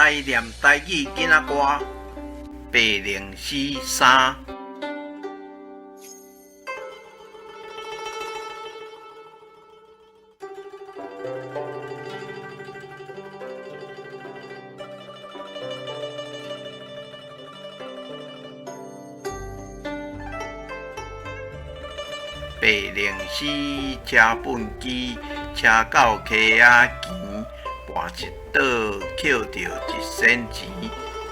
来念台语囡仔歌8043。804车粪机，车到溪仔墘，跋一倒捡着一仙钱。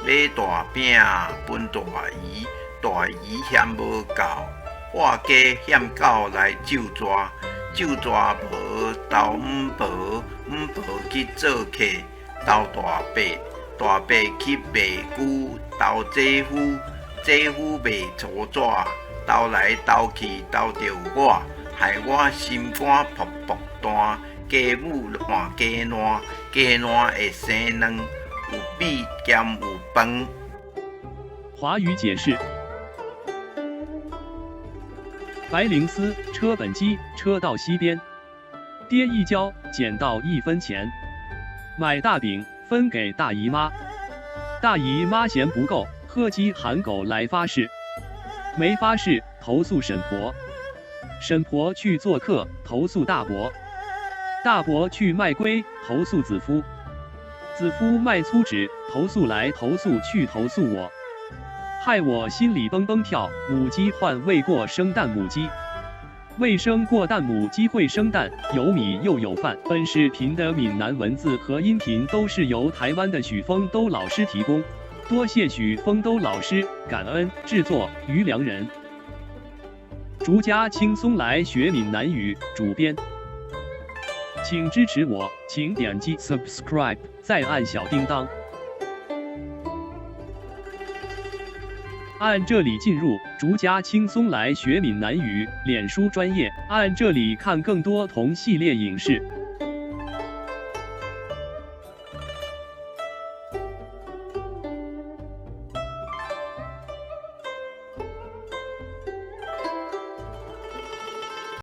买大饼分大姨，大姨嫌无够，画家嫌狗来咒抓，咒抓无投五婆，五婆去做客，投大伯，大伯去卖牛，投姐夫，姐夫卖粗纸。斗来斗去斗着我，害我心肝噗噗弹。家母换鸡卵，鸡卵会生卵，有米兼有饭。华语解释：白灵丝车本机，车到西边，爹一交，捡到1分钱，买大饼分给大姨妈，大姨妈嫌不够，喝鸡喊狗来发誓。没发誓，投诉沈婆，沈婆去做客，投诉大伯，大伯去卖龟，投诉子夫，子夫卖粗纸，投诉来投诉去投诉我，害我心里蹦蹦跳。母鸡换未过生蛋母鸡，未生过蛋母鸡会生蛋，有米又有饭。本视频的闽南文字和音频都是由台湾的许丰都老师提供。多谢许丰都老师，感恩制作于良人。逐家轻松来学闽南语，主编。请支持我，请点击 subscribe， 再按小叮当，按这里进入逐家轻松来学闽南语脸书专页，按这里看更多同系列影视。